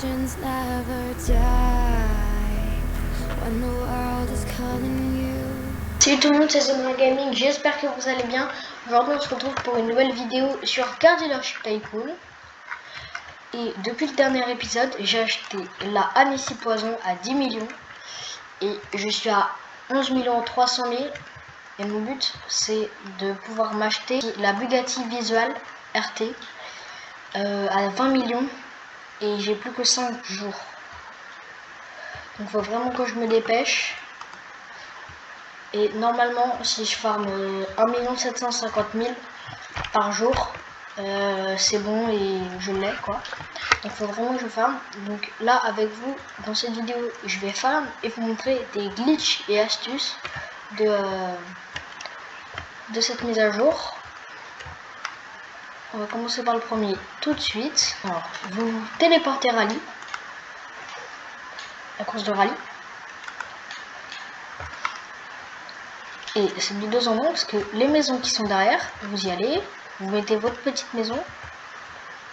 Illusions never die when the world is calling you. Salut tout le monde, c'est Zemra Gaming, j'espère que vous allez bien. Aujourd'hui on se retrouve pour une nouvelle vidéo sur Car Dealership Tycoon. Et depuis le dernier épisode, j'ai acheté la Annecy Poison à 10 millions. Et je suis à 11 300 000. Et mon but c'est de pouvoir m'acheter la Bugatti Visual RT à 20 millions. Et j'ai plus que 5 jours. Donc il faut vraiment que je me dépêche. Et normalement, si je farme 1 750 000 par jour, c'est bon et je l'ai quoi. Donc il faut vraiment que je farme. Donc là, avec vous, dans cette vidéo, je vais farm et vous montrer des glitches et astuces de cette mise à jour. On va commencer par le premier tout de suite. Alors, vous vous téléportez rallye, la course de rallye. Et c'est du 2 en 1 parce que les maisons qui sont derrière, vous y allez, vous mettez votre petite maison.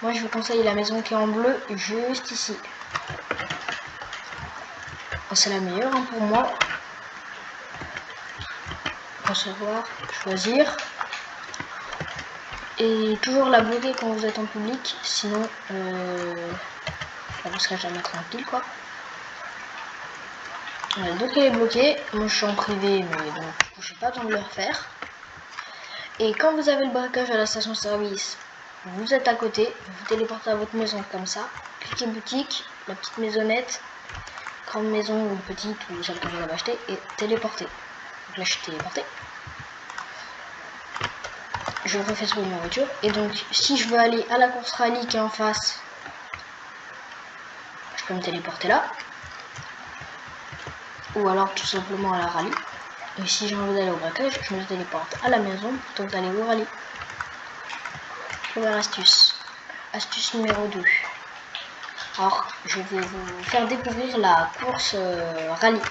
Moi je vous conseille la maison qui est en bleu juste ici. C'est la meilleure pour moi. Recevoir, choisir. Et toujours la bloquer quand vous êtes en public, sinon vous serez jamais tranquille quoi. Donc elle est bloquée, moi je suis en privé mais donc je n'ai pas besoin de le refaire. Et quand vous avez le braquage à la station service, vous êtes à côté, vous téléportez à votre maison comme ça, cliquez boutique, la petite maisonnette, grande maison ou petite ou celle que vous avez acheté et téléportez. Donc là je suis téléporté. Je refais sur ma voiture et donc si je veux aller à la course rallye qui est en face, je peux me téléporter là. Ou alors tout simplement à la rallye. Et si j'ai envie d'aller au braquage, je me téléporte à la maison plutôt que d'aller au rallye. Première astuce. Astuce numéro 2. Alors, je vais vous faire découvrir la course rallye.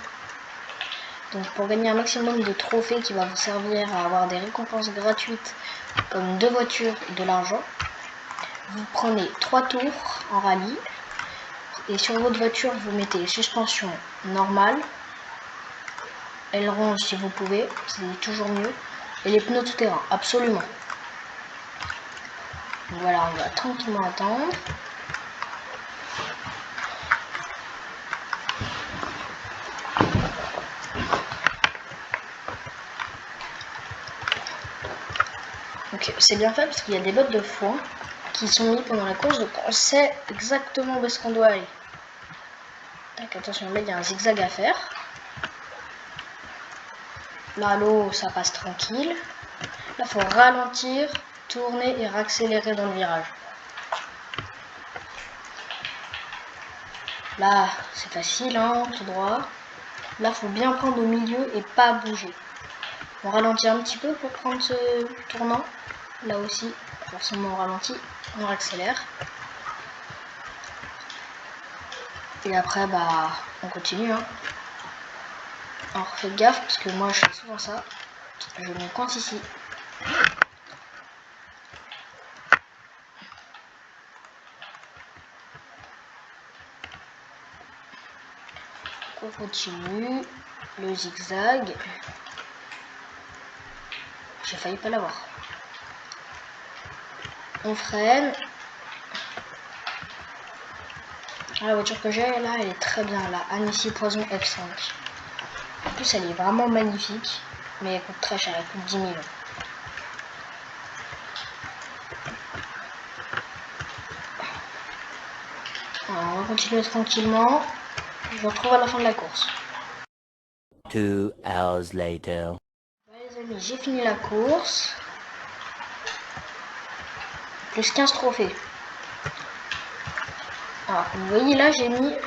Donc, pour gagner un maximum de trophées qui va vous servir à avoir des récompenses gratuites comme 2 voitures et de l'argent, vous prenez 3 tours en rallye. Et sur votre voiture, vous mettez suspension normale, aileron si vous pouvez, c'est toujours mieux, et les pneus tout terrain, absolument. Donc voilà, on va tranquillement attendre. Donc c'est bien fait parce qu'il y a des bottes de foin qui sont mis pendant la course, donc on sait exactement où est-ce qu'on doit aller. Donc attention, là il y a un zigzag à faire. Là l'eau ça passe tranquille. Là il faut ralentir, tourner et réaccélérer dans le virage. Là c'est facile, hein, tout droit. Là il faut bien prendre au milieu et pas bouger. On ralentit un petit peu pour prendre ce tournant. Là aussi, forcément on ralentit, on accélère. Et après bah on continue, hein. Alors faites gaffe parce que moi je fais souvent ça. Je me coince ici. On continue le zigzag. J'ai failli pas l'avoir. On freine. La voiture que j'ai là, elle est très bien, la Annecy Poison F5. En plus, elle est vraiment magnifique, mais elle coûte très cher, elle coûte 10 millions. Alors, on va continuer tranquillement. Je vous retrouve à la fin de la course. 2 hours later. Ouais, les amis, j'ai fini la course. Plus 15 trophées. Alors, vous voyez là, j'ai mis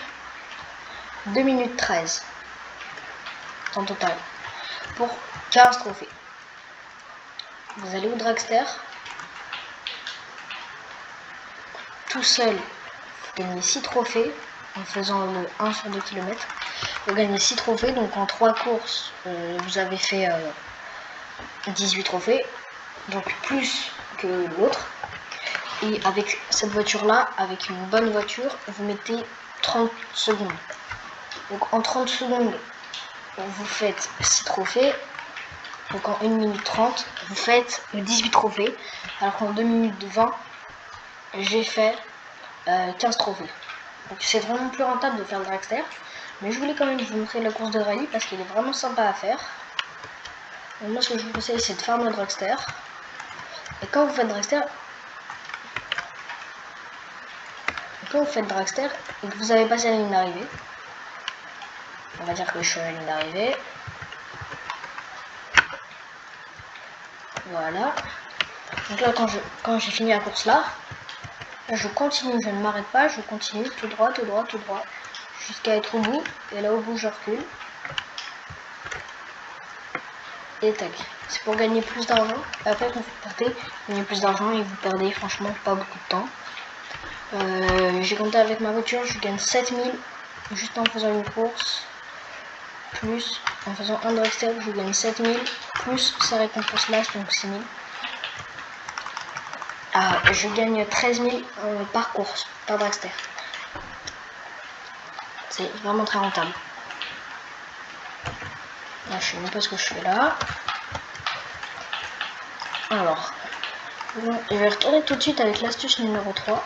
2 minutes 13 en total pour 15 trophées. Vous allez au dragster. Tout seul, vous gagnez 6 trophées en faisant le 1 sur 2 km. Vous gagnez 6 trophées, donc en 3 courses, vous avez fait 18 trophées, donc plus que l'autre. Et avec cette voiture là, avec une bonne voiture, vous mettez 30 secondes. Donc en 30 secondes, vous faites 6 trophées. Donc en 1 minute 30, vous faites 18 trophées. Alors qu'en 2 minutes 20, j'ai fait 15 trophées. Donc c'est vraiment plus rentable de faire le dragster. Mais je voulais quand même vous montrer la course de rallye parce qu'elle est vraiment sympa à faire. Donc moi ce que je vous conseille c'est de faire le dragster. Et quand vous faites dragster, et que vous avez passé la ligne d'arrivée, on va dire que je suis à la ligne d'arrivée. Voilà. Donc là quand j'ai fini la course là, je continue, je ne m'arrête pas, je continue tout droit, jusqu'à être au bout. Et là au bout je recule. Et tac. C'est pour gagner plus d'argent. Après quand vous partez, gagnez plus d'argent et vous perdez franchement pas beaucoup de temps. J'ai compté avec ma voiture, je gagne 7000 juste en faisant une course. Plus en faisant un dragster, je gagne 7000. Plus sa récompense là, donc 6000. Je gagne 13 000 par course, par dragster. C'est vraiment très rentable. Là, je sais même pas ce que je fais là. Alors, bon, je vais retourner tout de suite avec l'astuce numéro 3.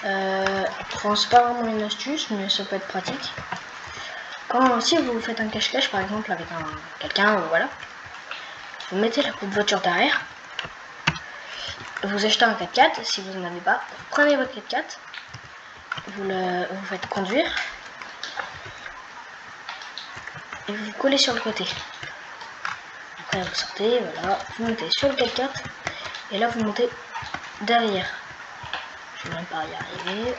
Enfin, c'est pas vraiment une astuce, mais ça peut être pratique. Si vous faites un cache-cache, par exemple, avec quelqu'un, voilà, vous mettez la coupe voiture derrière. Vous achetez un 4x4, si vous n'en avez pas, vous prenez votre 4x4, vous faites conduire et vous collez sur le côté. Après vous sortez, voilà, vous montez sur le 4x4 et là vous montez derrière. Je vais même pas y arriver.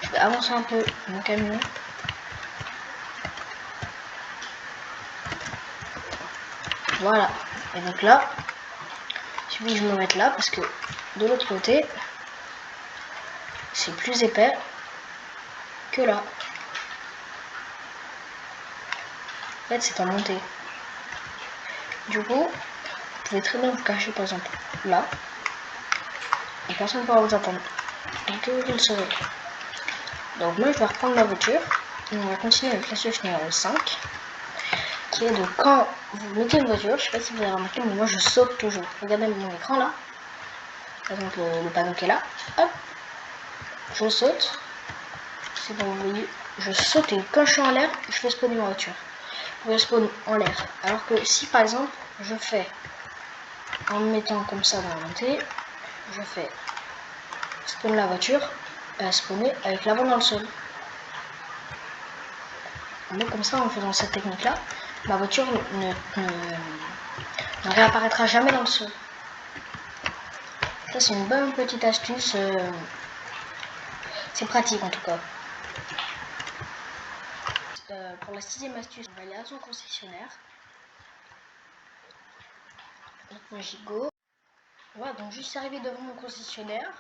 Je vais avancer un peu mon camion. Voilà. Et donc là, il suffit que je me mette là parce que de l'autre côté, c'est plus épais que là. En fait, c'est en montée. Du coup, vous pouvez très bien vous cacher par exemple là. Et personne ne pourra vous entendre. Donc vous le saurez. Donc moi je vais reprendre ma voiture. Et on va continuer avec l'astuce numéro 5. Qui est de quand vous mettez une voiture, je sais pas si vous avez remarqué, mais moi je saute toujours. Regardez mon écran là. Par exemple le panneau qui est là. Hop. Je saute. C'est bon, vous voyez. Je saute et quand je suis en l'air, je fais spawner ma voiture. Je spawn en l'air. Alors que si par exemple je fais en me mettant comme ça dans la montée, je fais spawn la voiture, spawner avec l'avant dans le sol. Mais comme ça, en faisant cette technique là, ma voiture ne réapparaîtra jamais dans le sol. Ça c'est une bonne petite astuce, c'est pratique en tout cas. Pour la 6ème astuce, on va aller à son concessionnaire. Donc moi j'y go. Voilà, donc juste arrivé devant mon concessionnaire.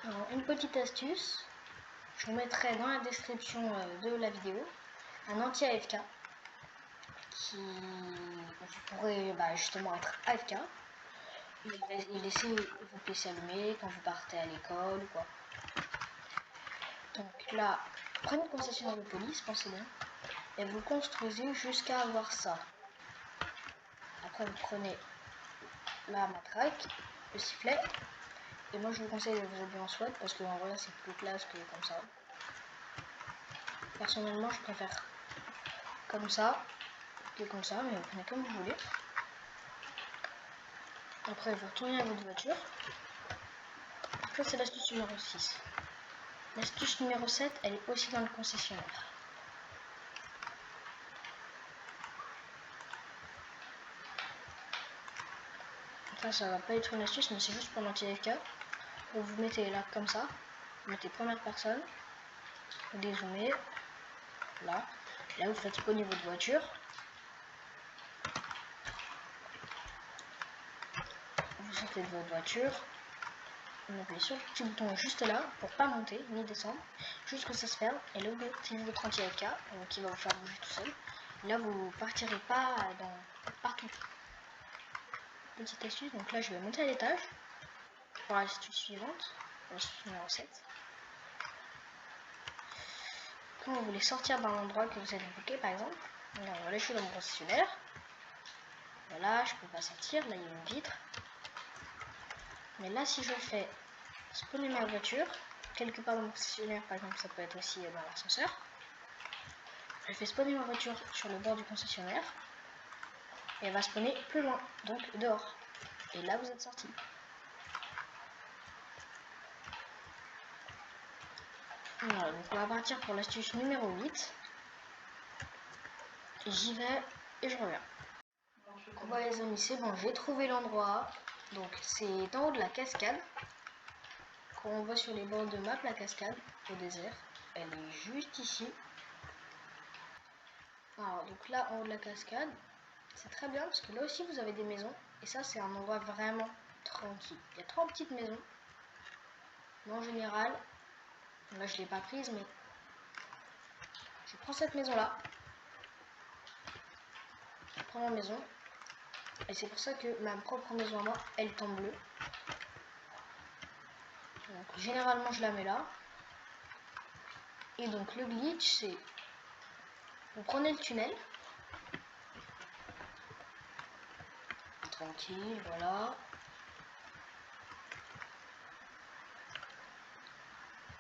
Alors, une petite astuce, je vous mettrai dans la description de la vidéo un anti-AFK qui vous pourrez justement être AFK et laisser vos PC allumés quand vous partez à l'école ou quoi. Donc là, prenez le concessionnaire de police, pensez bien, et vous construisez jusqu'à avoir ça. Après vous prenez la matraque, le sifflet, et moi je vous conseille de vous habiller en SWAT parce que en vrai c'est plus classe que comme ça. Personnellement je préfère comme ça que comme ça, mais vous prenez comme vous voulez. Après vous retournez à votre voiture. Ça c'est l'astuce numéro 6. L'astuce numéro 7, elle est aussi dans le concessionnaire. Enfin, ça va pas être une astuce, mais c'est juste pour l'anti-AFK. Vous vous mettez là comme ça, vous mettez première personne, vous dézoomez, là vous faites spawner votre voiture. Vous sortez de votre voiture, on appuie sur le petit bouton juste là pour pas monter ni descendre, juste que ça se ferme et là vous activez votre anti-AFK qui va vous faire bouger tout seul. Là, vous partirez pas partout. Petite astuce, donc là, je vais monter à l'étage. Pour l'astuce suivante, l'astuce numéro 7. Quand vous voulez sortir d'un endroit que vous avez bloqué, par exemple, là, je suis dans mon concessionnaire. Voilà, je peux pas sortir, là, il y a une vitre. Mais là, si je fais spawner ma voiture, quelque part dans mon concessionnaire, par exemple, ça peut être aussi dans l'ascenseur. Je fais spawner ma voiture sur le bord du concessionnaire. Et elle va spawner plus loin, donc dehors. Et là, vous êtes sorti. Voilà, donc on va partir pour l'astuce numéro 8. J'y vais et je reviens. Voilà les amis, c'est bon, j'ai trouvé l'endroit. Donc c'est en haut de la cascade. Quand on voit sur les bords de map la cascade au désert, elle est juste ici. Alors donc là en haut de la cascade, c'est très bien parce que là aussi vous avez des maisons. Et ça c'est un endroit vraiment tranquille. Il y a 3 petites maisons. Mais en général, là je l'ai pas prise mais je prends cette maison là. Je prends la maison. Et c'est pour ça que ma propre maison à moi, elle est en bleu. Donc généralement je la mets là. Et donc le glitch c'est, vous prenez le tunnel. Tranquille, voilà.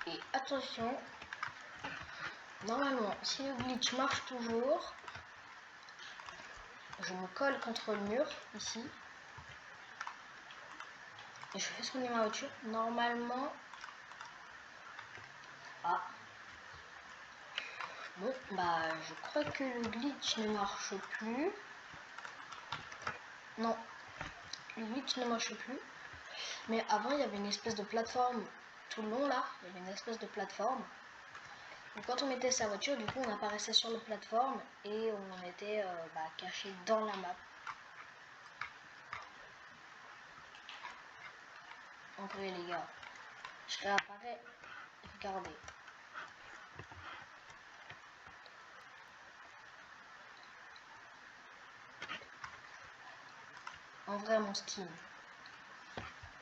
Et attention, normalement si le glitch marche toujours, je me colle contre le mur ici. Et je fais spawner ma voiture. Normalement... Ah. Bon, bah je crois que le glitch ne marche plus. Non, le glitch ne marche plus. Mais avant, il y avait une espèce de plateforme tout le long là. Il y avait une espèce de plateforme. Donc quand on mettait sa voiture, du coup, on apparaissait sur la plateforme et on était caché dans la map. En vrai, les gars, je réapparais. Regardez. En vrai, mon skin.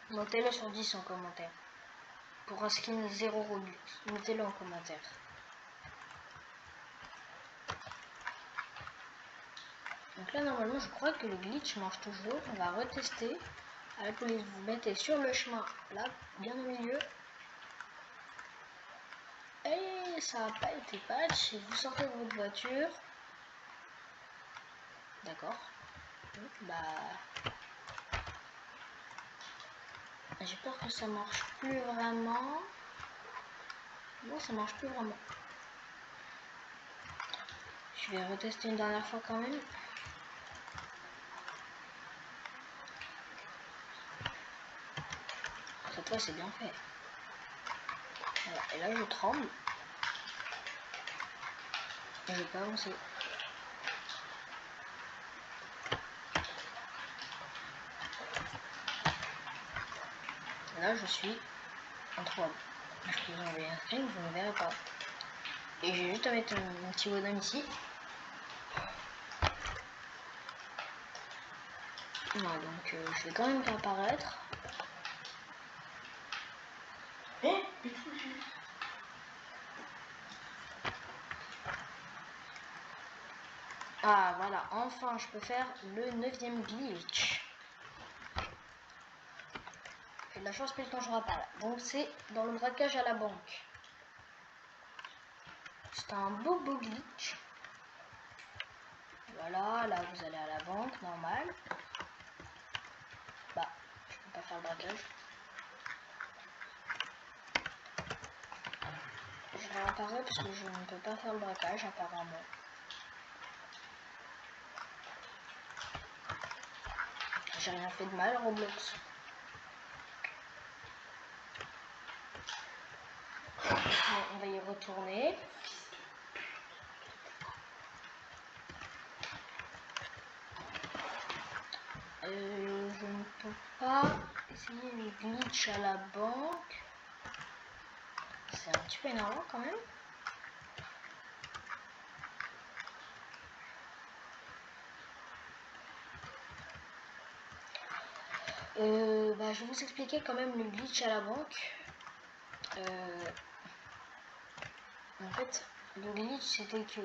Notez-le sur 10 en commentaire. Pour un skin 0 Robux, notez-le en commentaire. Donc là, normalement, je crois que le glitch marche toujours. On va retester. À la police, vous mettez sur le chemin, là, bien au milieu. Et ça n'a pas été patch. Et vous sortez de votre voiture. D'accord. J'ai peur que ça marche plus vraiment. Non, ça marche plus vraiment. Je vais retester une dernière fois quand même. Cette fois, c'est bien fait. Voilà. Et là, je tremble. Et je vais pas avancer. Là, je suis en 3. Je peux vous envoyer un screen, vous ne verrez pas. Et j'ai juste à mettre un petit bonhomme ici. Voilà, donc je vais quand même réapparaître. Ah voilà, enfin je peux faire le 9e glitch. Et de la chance que le temps je pas. Donc c'est dans le braquage à la banque. C'est un beau glitch. Voilà, là vous allez à la banque, normal. Bah, je peux pas faire le braquage. Je réapparais parce que je ne peux pas faire le braquage apparemment. J'ai rien fait de mal, Roblox. Bon, on va y retourner. Je ne peux pas essayer les glitch à la banque. C'est un petit peu énervant quand même. Je vais vous expliquer quand même le glitch à la banque. En fait, le glitch c'était que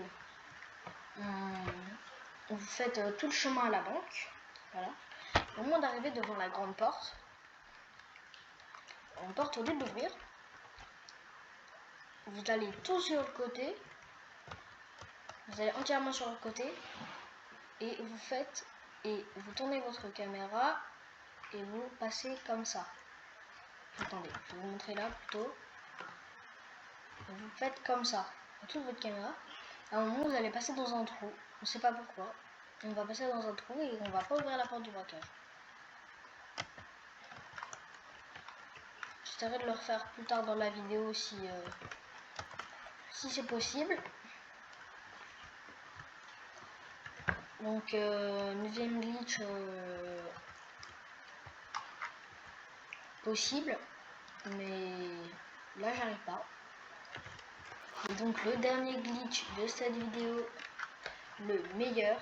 vous faites tout le chemin à la banque. Voilà. Au moment d'arriver devant la grande porte, au lieu de l'ouvrir, vous allez tout sur le côté. Vous allez entièrement sur le côté et vous tournez votre caméra et vous passez comme ça. Attendez, je vais vous montrer là plutôt. Vous faites comme ça, toute votre caméra. À un moment, vous allez passer dans un trou. On ne sait pas pourquoi. On va passer dans un trou et on va pas ouvrir la porte du braquage. J'essaierai de le refaire plus tard dans la vidéo si c'est possible. Donc, 9e glitch possible, mais là j'arrive pas. Et donc le dernier glitch de cette vidéo, le meilleur,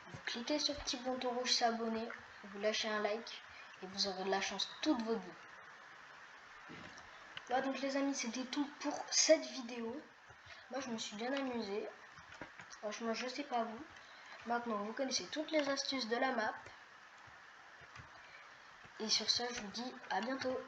vous cliquez sur le petit bouton rouge s'abonner, vous lâchez un like et vous aurez de la chance toute votre vie. Voilà donc les amis, c'était tout pour cette vidéo. Moi je me suis bien amusé. Franchement je sais pas vous. Maintenant vous connaissez toutes les astuces de la map. Et sur ce je vous dis à bientôt.